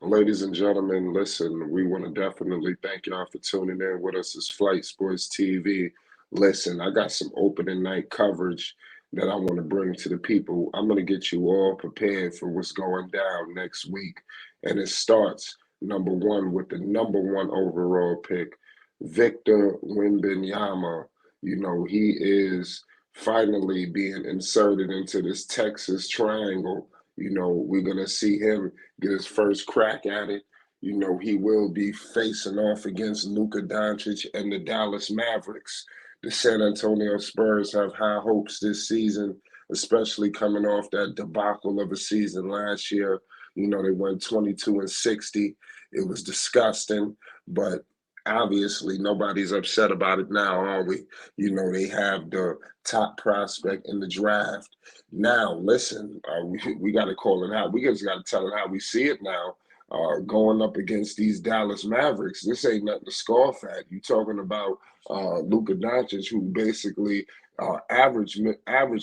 Ladies and gentlemen, listen, we want to definitely thank y'all for tuning in with us as Flight Sports TV. Listen, I got some opening night coverage that I want to bring to the people. I'm going to get you all prepared for what's going down next week. And it starts, number one, with the number one overall pick, Victor Wembenyama. He is finally being inserted into this Texas triangle. We're going to see him get his first crack at it. He will be facing off against Luka Doncic and the Dallas Mavericks. The San Antonio Spurs have high hopes this season, especially coming off that debacle of a season last year. They went 22-60. It was disgusting, but obviously nobody's upset about it now, are we? They have the top prospect in the draft. Now, listen, we got to call it out. We just got to tell it how we see it now. Going up against these Dallas Mavericks, this ain't nothing to scoff at. You talking about Luka Doncic, who basically average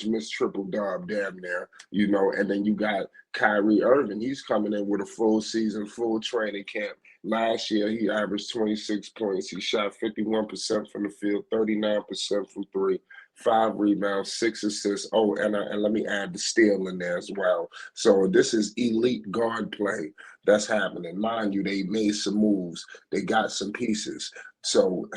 missed triple dub damn near, and then you got Kyrie Irving. He's coming in with a full season, full training camp. Last year, he averaged 26 points. He shot 51% from the field, 39% from three, 5 rebounds, 6 assists. Oh, and let me add the steal in there as well. So this is elite guard play that's happening. Mind you, they made some moves. They got some pieces. So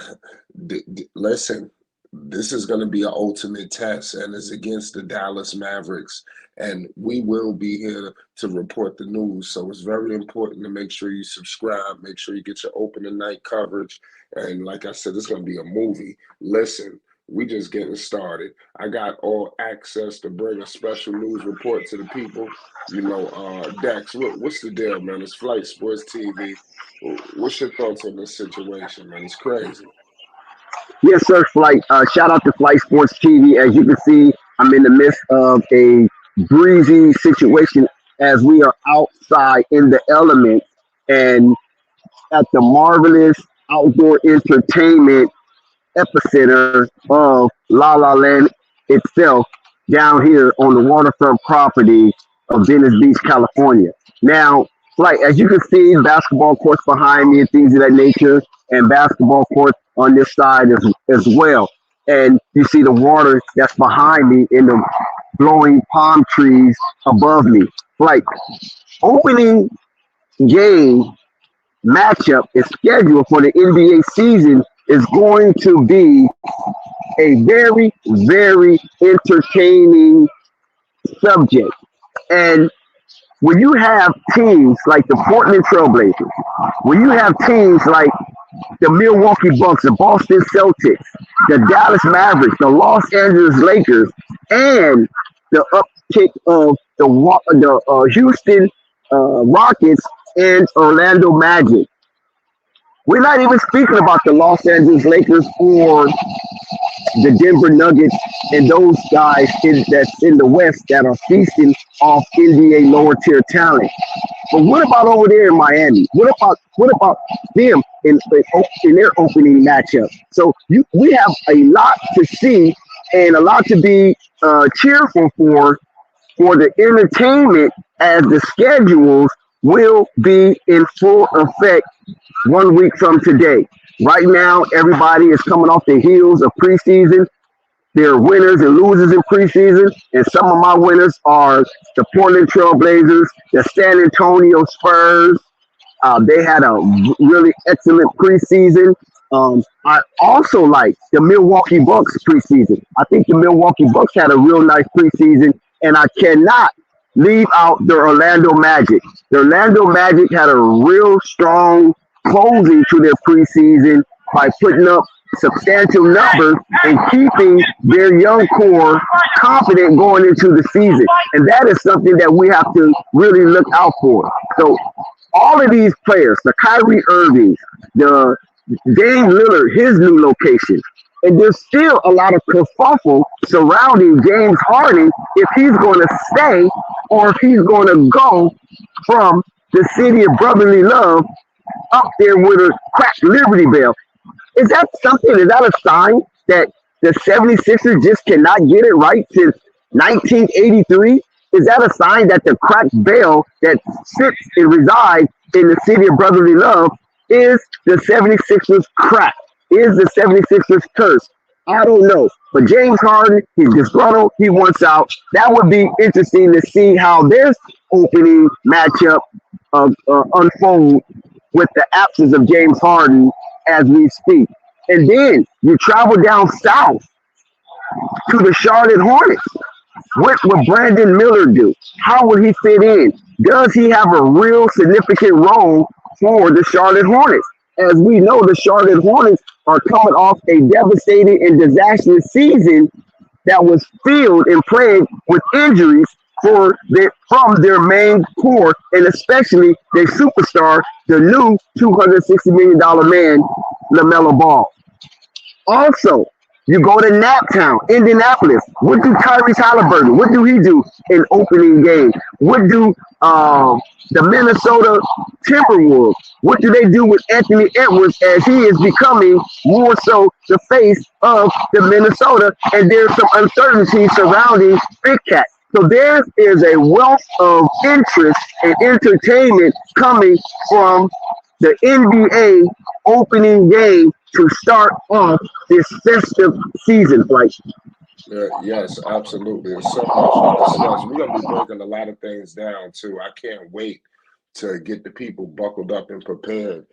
listen, this is going to be an ultimate test, and it's against the Dallas Mavericks. And we will be here to report the news. So it's very important to make sure you subscribe, make sure you get your opening night coverage. And like I said, it's going to be a movie. Listen, we just getting started. I got all access to bring a special news report to the people. Dex, what's the deal, man? It's Flight Sports TV. What's your thoughts on this situation, man? It's crazy. Yes, sir, Flight. Shout out to Flight Sports TV. As you can see, I'm in the midst of a breezy situation as we are outside in the elements and at the marvelous outdoor entertainment epicenter of La La Land itself down here on the waterfront property of Venice Beach, California. Now, Flight, as you can see, basketball courts behind me and things of that nature, and basketball courts on this side as well. And you see the water that's behind me in the blowing palm trees above me. Like, opening game matchup is scheduled for the NBA season is going to be a very, very entertaining subject. And when you have teams like the Portland Trailblazers, when you have teams like the Milwaukee Bucks, the Boston Celtics, the Dallas Mavericks, the Los Angeles Lakers, and the uptick of the Houston Rockets and Orlando Magic. We're not even speaking about the Los Angeles Lakers or the Denver Nuggets and those guys that's in the West that are feasting off NBA lower tier talent. But what about over there in Miami? What about them in their opening matchup? So we have a lot to see and a lot to be cheerful for the entertainment, as the schedules will be in full effect 1 week from today. Right now, everybody is coming off the heels of preseason. There are winners and losers in preseason, and some of my winners are the Portland Trailblazers, the San Antonio Spurs. They had a really excellent preseason. I also like the Milwaukee Bucks preseason. I think the Milwaukee Bucks had a real nice preseason, and I cannot leave out the Orlando Magic. The Orlando Magic had a real strong closing to their preseason by putting up substantial numbers and keeping their young core confident going into the season. And that is something that we have to really look out for. So all of these players, the Kyrie Irving, the Dame Lillard, his new location, and there's still a lot of kerfuffle surrounding James Harden if he's going to stay or if he's going to go from the city of brotherly love up there with a cracked Liberty Bell. Is that something? Is that a sign that the 76ers just cannot get it right since 1983? Is that a sign that the cracked bell that sits and resides in the city of brotherly love, is the 76ers crap? Is the 76ers curse? I don't know. But James Harden, he's disgruntled. He wants out. That would be interesting to see how this opening matchup unfold with the absence of James Harden as we speak. And then you travel down south to the Charlotte Hornets. What will Brandon Miller do? How will he fit in? Does he have a real significant role for the Charlotte Hornets? As we know, the Charlotte Hornets are coming off a devastating and disastrous season that was filled and plagued with injuries from their main core and especially their superstar, the new $260 million man, LaMelo Ball. Also, you go to Naptown, Indianapolis. What do Tyrese Halliburton? What do he do in opening game? What do the Minnesota Timberwolves? What do they do with Anthony Edwards as he is becoming more so the face of the Minnesota? And there's some uncertainty surrounding Big Cat. So there is a wealth of interest and entertainment coming from the NBA opening game to start off this festive season, like. Yes, absolutely. There's so much to discuss. We're gonna be breaking a lot of things down too. I can't wait to get the people buckled up and prepared.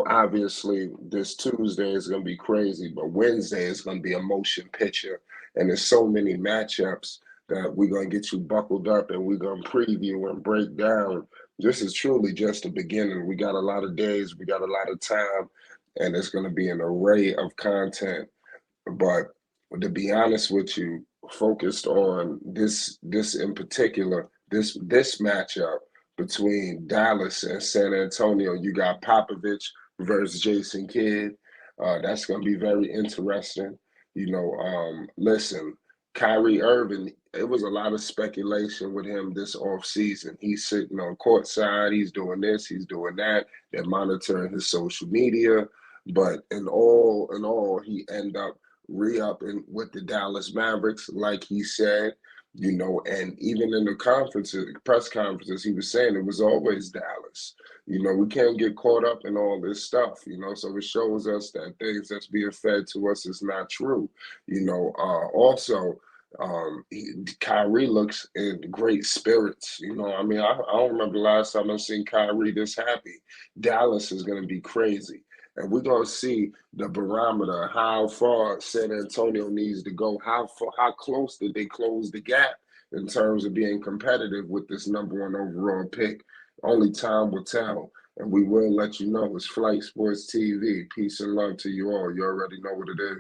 Obviously this Tuesday is gonna be crazy, but Wednesday is gonna be a motion picture, and there's so many matchups that we're gonna get you buckled up and we're gonna preview and break down. This is truly just the beginning. We got a lot of days, we got a lot of time, and it's gonna be an array of content. But to be honest with you, focused on this in particular, this matchup between Dallas and San Antonio, you got Popovich versus Jason Kidd. That's going to be very interesting. Listen, Kyrie Irving, it was a lot of speculation with him this offseason. He's sitting on courtside, he's doing this, he's doing that. They're monitoring his social media. But in all, he end up re-upping with the Dallas Mavericks, like he said, and even in the press conferences, he was saying it was always Dallas. We can't get caught up in all this stuff, so it shows us that things that's being fed to us is not true. Also, Kyrie looks in great spirits. I don't remember the last time I seen Kyrie this happy. Dallas is going to be crazy. And we're gonna see the barometer, how far San Antonio needs to go, how close did they close the gap in terms of being competitive with this #1 overall pick. Only time will tell, and we will let you know. It's Flight Sports TV. Peace and love to you all. You already know what it is.